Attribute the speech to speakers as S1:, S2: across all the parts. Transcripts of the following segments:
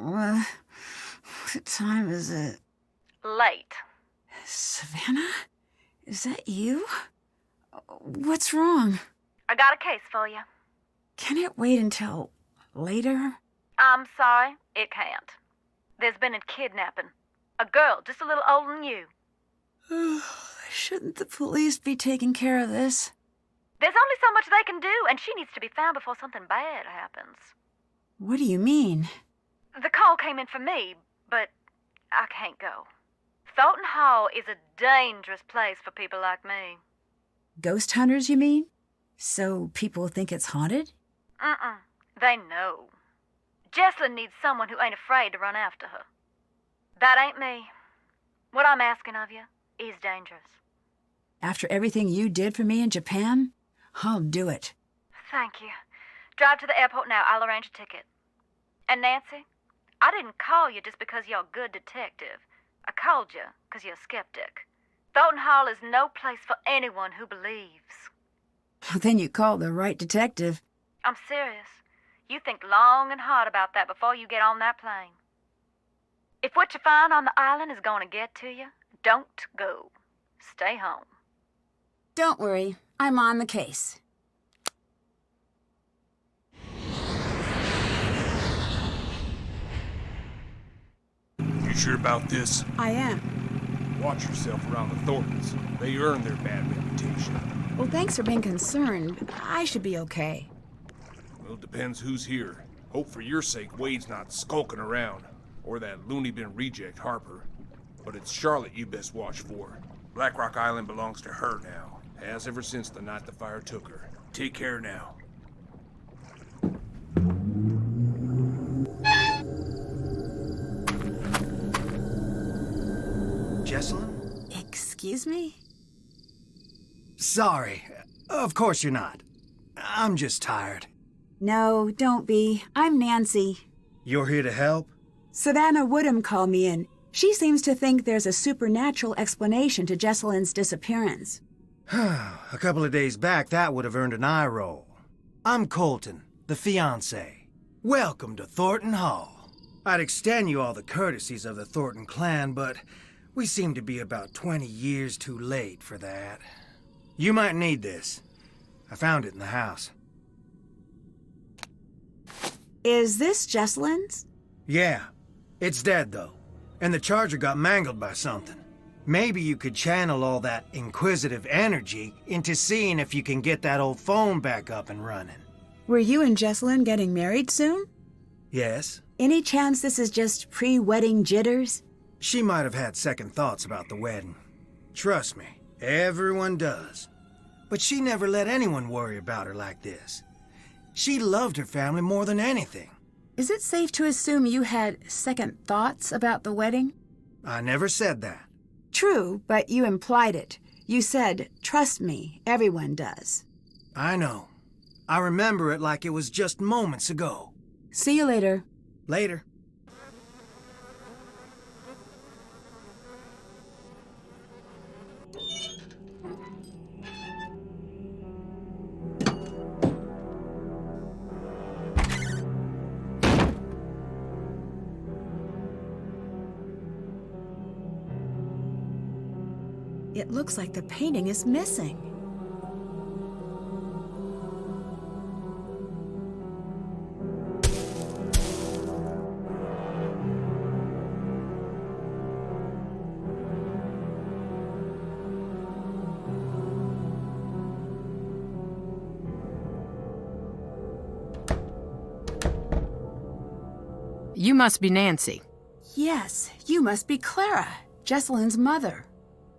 S1: What time is it?
S2: Late.
S1: Savannah? Is that you? What's wrong?
S2: I got a case for you.
S1: Can it wait until later?
S2: I'm sorry, it can't. There's been a kidnapping. A girl just a little older than you.
S1: Shouldn't the police be taking care of this?
S2: There's only so much they can do, and she needs to be found before something bad happens.
S1: What do you mean?
S2: The call came in for me, but I can't go. Thornton Hall is a dangerous place for people like me.
S1: Ghost hunters, you mean? So people think it's haunted?
S2: They know. Jesslyn needs someone who ain't afraid to run after her. That ain't me. What I'm asking of you is dangerous.
S1: After everything you did for me in Japan, I'll do it.
S2: Thank you. Drive to the airport now. I'll arrange a ticket. And Nancy, I didn't call you just because you're a good detective. I called you because you're a skeptic. Thornton Hall is no place for anyone who believes.
S1: Then you called the right detective.
S2: I'm serious. You think long and hard about that before you get on that plane. If what you find on the island is going to get to you, don't go. Stay home.
S1: Don't worry, I'm on the case.
S3: You sure about this?
S1: I am.
S3: Watch yourself around the Thorntons. They earn their bad reputation.
S1: Well, thanks for being concerned. I should be okay.
S3: Well, it depends who's here. Hope for your sake Wade's not skulking around. Or that loony bin reject Harper. But it's Charlotte you best watch for. Black Rock Island belongs to her now. Has ever since the night the fire took her. Take care now.
S4: Jessalyn?
S1: Excuse me?
S4: Sorry. Of course you're not. I'm just tired.
S1: No, don't be. I'm Nancy.
S4: You're here to help?
S1: Savannah Woodham called me in. She seems to think there's a supernatural explanation to Jessalyn's disappearance.
S4: A couple of days back, that would have earned an eye roll. I'm Colton, the fiancé. Welcome to Thornton Hall. I'd extend you all the courtesies of the Thornton clan, but we seem to be about 20 years too late for that. You might need this. I found it in the house.
S1: Is this Jessalyn's?
S4: Yeah. It's dead, though. And the charger got mangled by something. Maybe you could channel all that inquisitive energy into seeing if you can get that old phone back up and running.
S1: Were you and Jessalyn getting married soon?
S4: Yes.
S1: Any chance this is just pre-wedding jitters?
S4: She might have had second thoughts about the wedding. Trust me, everyone does. But she never let anyone worry about her like this. She loved her family more than anything.
S1: Is it safe to assume you had second thoughts about the wedding?
S4: I never said that.
S1: True, but you implied it. You said, trust me, everyone does.
S4: I know. I remember it like it was just moments ago.
S1: See you later.
S4: Later.
S1: It looks like the painting is missing.
S5: You must be Nancy.
S1: Yes, you must be Clara, Jessalyn's mother.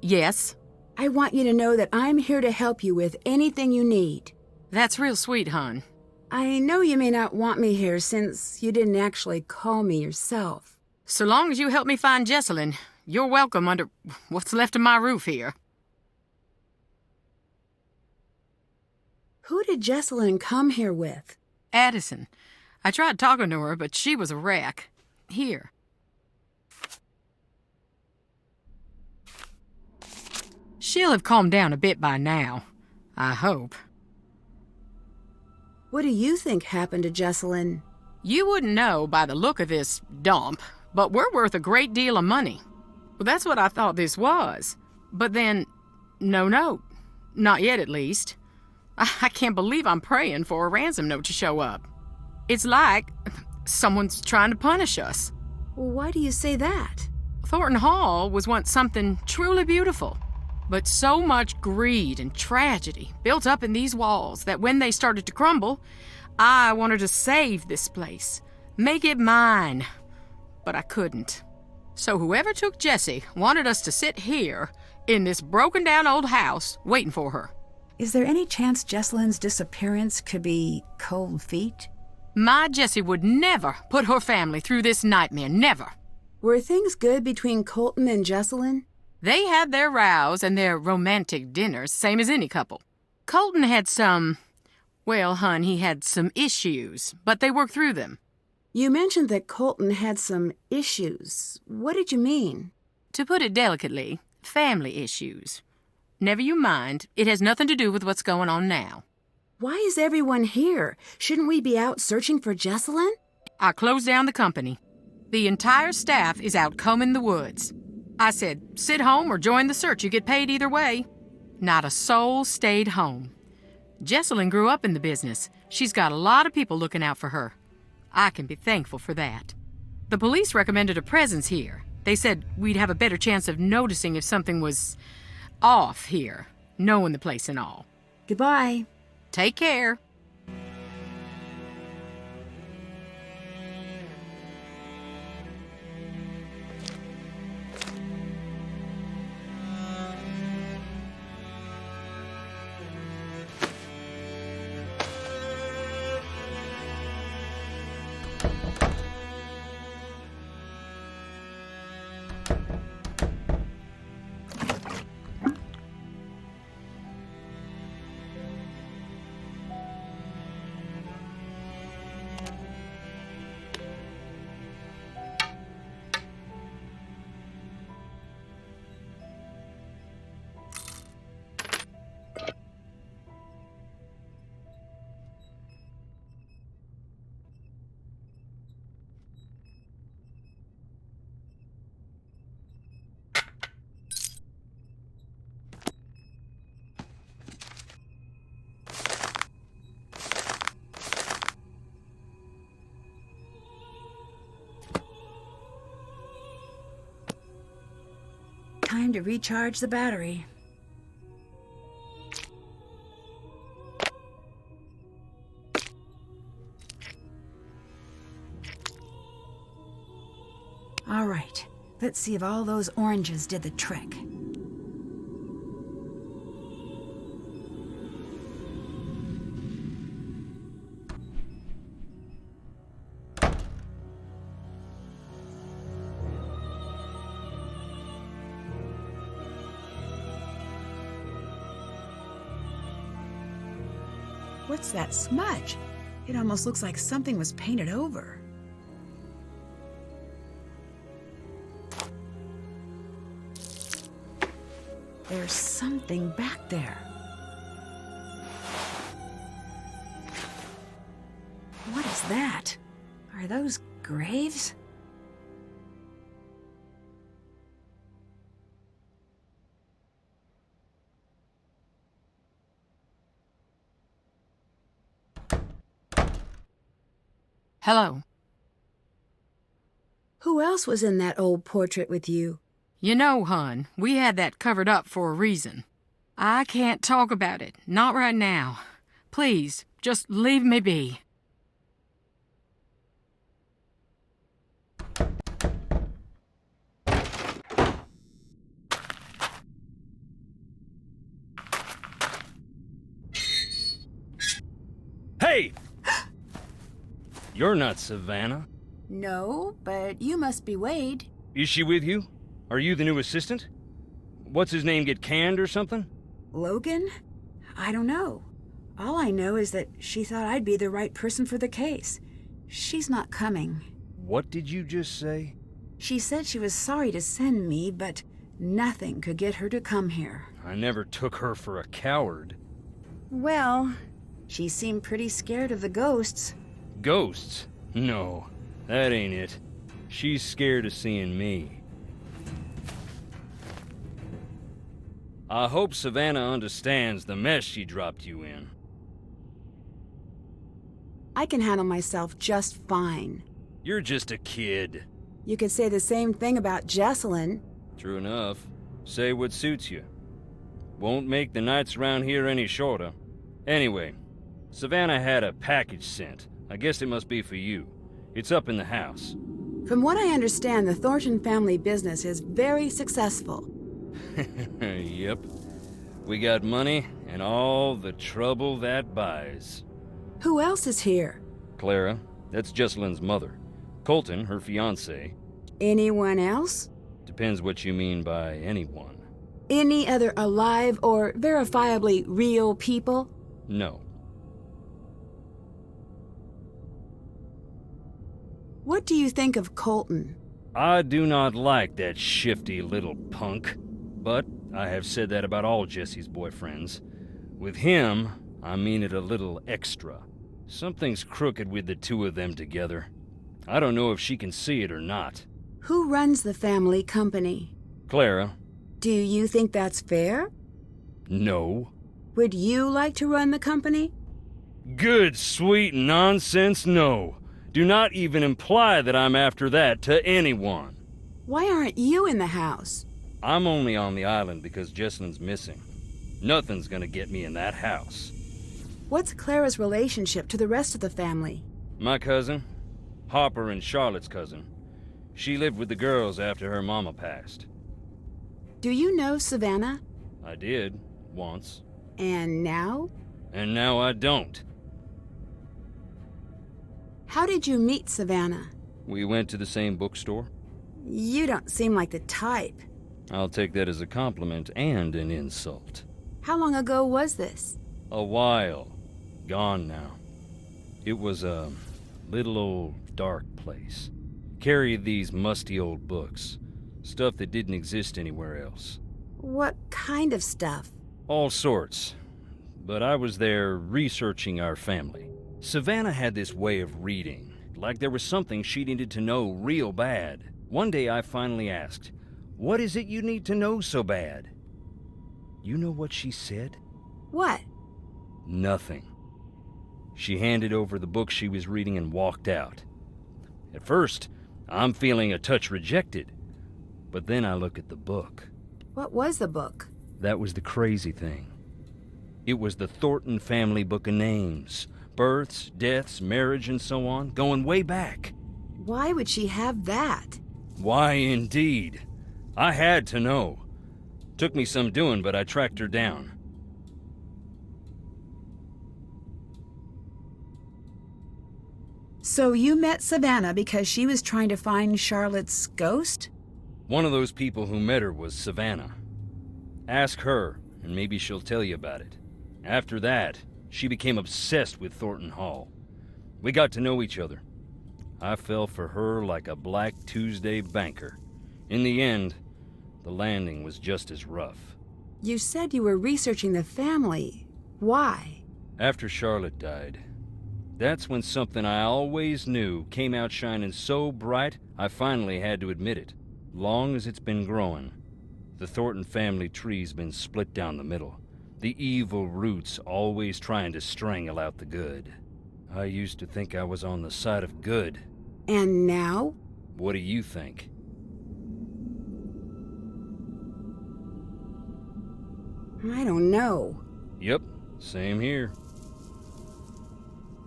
S5: Yes.
S1: I want you to know that I'm here to help you with anything you need.
S5: That's real sweet, hon.
S1: I know you may not want me here since you didn't actually call me yourself.
S5: So long as you help me find Jessalyn, you're welcome under what's left of my roof here.
S1: Who did Jessalyn come here with?
S5: Addison. I tried talking to her, but she was a wreck. Here. She'll have calmed down a bit by now. I hope.
S1: What do you think happened to Jessalyn?
S5: You wouldn't know by the look of this dump, but we're worth a great deal of money. Well, that's what I thought this was. But then, no note. Not yet, at least. I can't believe I'm praying for a ransom note to show up. It's like someone's trying to punish us.
S1: Why do you say that?
S5: Thornton Hall was once something truly beautiful. But so much greed and tragedy built up in these walls that when they started to crumble, I wanted to save this place, make it mine. But I couldn't. So whoever took Jessie wanted us to sit here in this broken-down old house waiting for her.
S1: Is there any chance Jesselyn's disappearance could be cold feet?
S5: My Jessie would never put her family through this nightmare, never.
S1: Were things good between Colton and Jesselyn?
S5: They had their rows and their romantic dinners, same as any couple. Colton had well, hon, he had some issues, but they worked through them.
S1: You mentioned that Colton had some issues. What did you mean?
S5: To put it delicately, family issues. Never you mind, it has nothing to do with what's going on now.
S1: Why is everyone here? Shouldn't we be out searching for Jesselyn?
S5: I closed down the company. The entire staff is out combing the woods. I said, sit home or join the search. You get paid either way. Not a soul stayed home. Jesselyn grew up in the business. She's got a lot of people looking out for her. I can be thankful for that. The police recommended a presence here. They said we'd have a better chance of noticing if something was off here, knowing the place and all.
S1: Goodbye.
S5: Take care.
S1: Time to recharge the battery. All right, let's see if all those oranges did the trick. What's that smudge? It almost looks like something was painted over. There's something back there. What is that? Are those graves?
S5: Hello.
S1: Who else was in that old portrait with you?
S5: You know, hon, we had that covered up for a reason. I can't talk about it, not right now. Please, just leave me be.
S6: Hey! You're not Savannah.
S1: No, but you must be Wade.
S6: Is she with you? Are you the new assistant? What's his name, get canned or something?
S1: Logan? I don't know. All I know is that she thought I'd be the right person for the case. She's not coming.
S6: What did you just say?
S1: She said she was sorry to send me, but nothing could get her to come here.
S6: I never took her for a coward.
S1: Well, she seemed pretty scared of the ghosts.
S6: Ghosts? No, that ain't it. She's scared of seeing me. I hope Savannah understands the mess she dropped you in.
S1: I can handle myself just fine.
S6: You're just a kid.
S1: You could say the same thing about Jesselyn.
S6: True enough. Say what suits you. Won't make the nights around here any shorter. Anyway, Savannah had a package sent. I guess it must be for you. It's up in the house.
S1: From what I understand, the Thornton family business is very successful.
S6: Yep. We got money and all the trouble that buys.
S1: Who else is here?
S6: Clara, that's Jesselyn's mother. Colton, her fiancé.
S1: Anyone else?
S6: Depends what you mean by anyone.
S1: Any other alive or verifiably real people?
S6: No.
S1: What do you think of Colton?
S6: I do not like that shifty little punk. But I have said that about all Jesse's boyfriends. With him, I mean it a little extra. Something's crooked with the two of them together. I don't know if she can see it or not.
S1: Who runs the family company?
S6: Clara.
S1: Do you think that's fair?
S6: No.
S1: Would you like to run the company?
S6: Good, sweet nonsense, no. Do not even imply that I'm after that to anyone.
S1: Why aren't you in the house?
S6: I'm only on the island because Jesselyn's missing. Nothing's gonna get me in that house.
S1: What's Clara's relationship to the rest of the family?
S6: My cousin, Harper and Charlotte's cousin. She lived with the girls after her mama passed.
S1: Do you know Savannah?
S6: I did, once.
S1: And now?
S6: And now I don't.
S1: How did you meet Savannah?
S6: We went to the same bookstore.
S1: You don't seem like the type.
S6: I'll take that as a compliment and an insult.
S1: How long ago was this?
S6: A while. Gone now. It was a little old dark place. Carried these musty old books. Stuff that didn't exist anywhere else.
S1: What kind of stuff?
S6: All sorts. But I was there researching our family. Savannah had this way of reading, like there was something she needed to know real bad. One day I finally asked, "What is it you need to know so bad?" You know what she said?
S1: What?
S6: Nothing. She handed over the book she was reading and walked out. At first, I'm feeling a touch rejected. But then I look at the book.
S1: What was the book?
S6: That was the crazy thing. It was the Thornton family book of names. Births, deaths, marriage, and so on, going way back.
S1: Why would she have that?
S6: Why, indeed. I had to know. Took me some doing, but I tracked her down.
S1: So you met Savannah because she was trying to find Charlotte's ghost?
S6: One of those people who met her was Savannah. Ask her, and maybe she'll tell you about it. After that, she became obsessed with Thornton Hall. We got to know each other. I fell for her like a Black Tuesday banker. In the end, the landing was just as rough.
S1: You said you were researching the family. Why?
S6: After Charlotte died, that's when something I always knew came out shining so bright, I finally had to admit it. Long as it's been growing, the Thornton family tree's been split down the middle. The evil roots always trying to strangle out the good. I used to think I was on the side of good.
S1: And now?
S6: What do you think?
S1: I don't know.
S6: Yep, same here.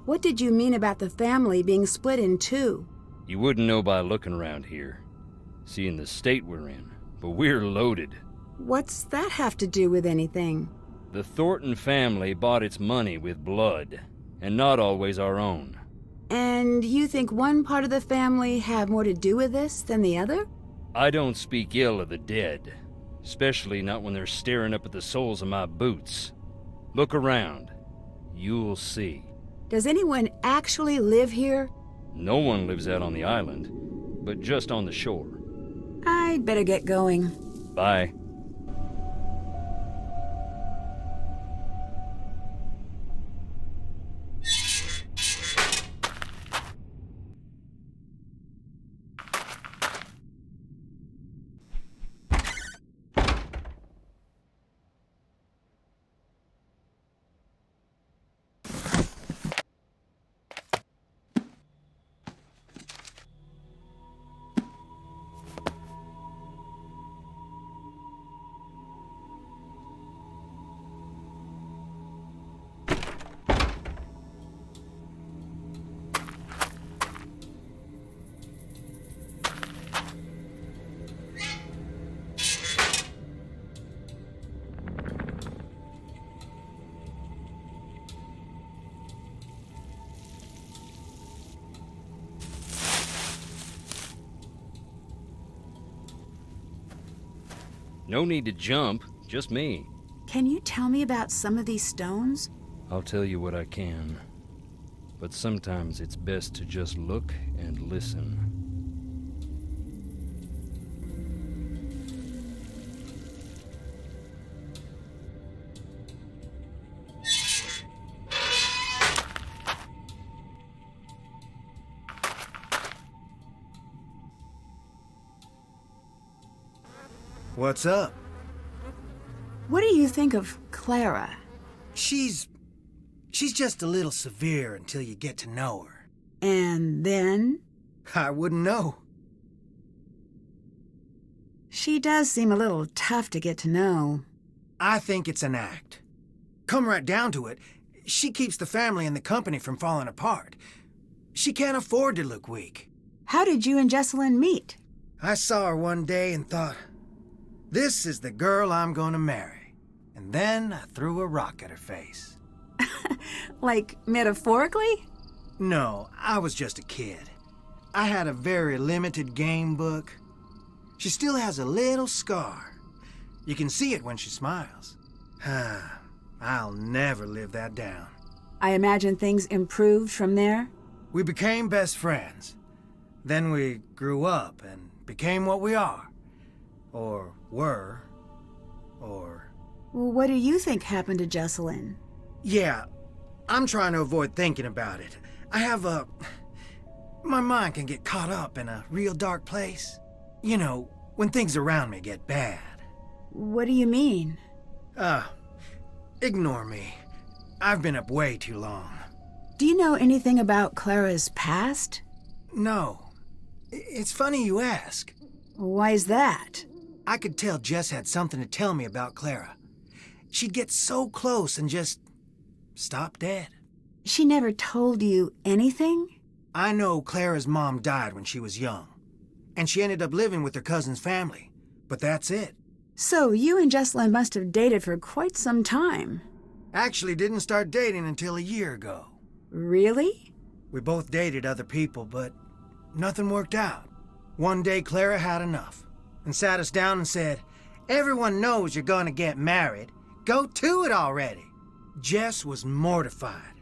S1: What did you mean about the family being split in two?
S6: You wouldn't know by looking around here. Seeing the state we're in, but we're loaded.
S1: What's that have to do with anything?
S6: The Thornton family bought its money with blood, and not always our own.
S1: And you think one part of the family had more to do with this than the other?
S6: I don't speak ill of the dead, especially not when they're staring up at the soles of my boots. Look around. You'll see.
S1: Does anyone actually live here?
S6: No one lives out on the island, but just on the shore.
S1: I'd better get going.
S6: Bye. No need to jump, just me.
S1: Can you tell me about some of these stones?
S6: I'll tell you what I can. But sometimes it's best to just look and listen.
S4: What's up?
S1: What do you think of Clara?
S4: She's just a little severe until you get to know her.
S1: And then?
S4: I wouldn't know.
S1: She does seem a little tough to get to know.
S4: I think it's an act. Come right down to it, she keeps the family and the company from falling apart. She can't afford to look weak.
S1: How did you and Jessalyn meet?
S4: I saw her one day and thought, this is the girl I'm gonna marry. And then I threw a rock at her face.
S1: Like, metaphorically?
S4: No, I was just a kid. I had a very limited game book. She still has a little scar. You can see it when she smiles. I'll never live that down.
S1: I imagine things improved from there?
S4: We became best friends. Then we grew up and became what we are. Or were. Or...
S1: Well, what do you think happened to Jessalyn?
S4: Yeah, I'm trying to avoid thinking about it. My mind can get caught up in a real dark place. You know, when things around me get bad.
S1: What do you mean?
S4: Ignore me. I've been up way too long.
S1: Do you know anything about Clara's past?
S4: No. It's funny you ask.
S1: Why is that?
S4: I could tell Jess had something to tell me about Clara. She'd get so close and just stop dead.
S1: She never told you anything?
S4: I know Clara's mom died when she was young, and she ended up living with her cousin's family, but that's it.
S1: So you and Jessalyn must have dated for quite some time.
S4: Actually didn't start dating until a year ago.
S1: Really?
S4: We both dated other people, but nothing worked out. One day Clara had enough and sat us down and said, "Everyone knows you're gonna get married. Go to it already." Jess was mortified.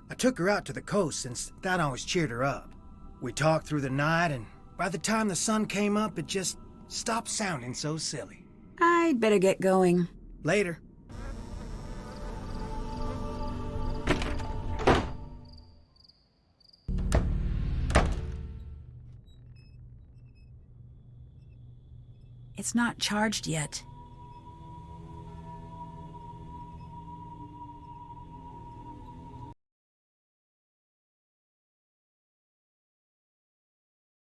S4: I took her out to the coast since that always cheered her up. We talked through the night, and by the time the sun came up, it just stopped sounding so silly.
S1: I'd better get going.
S4: Later.
S1: It's not charged yet.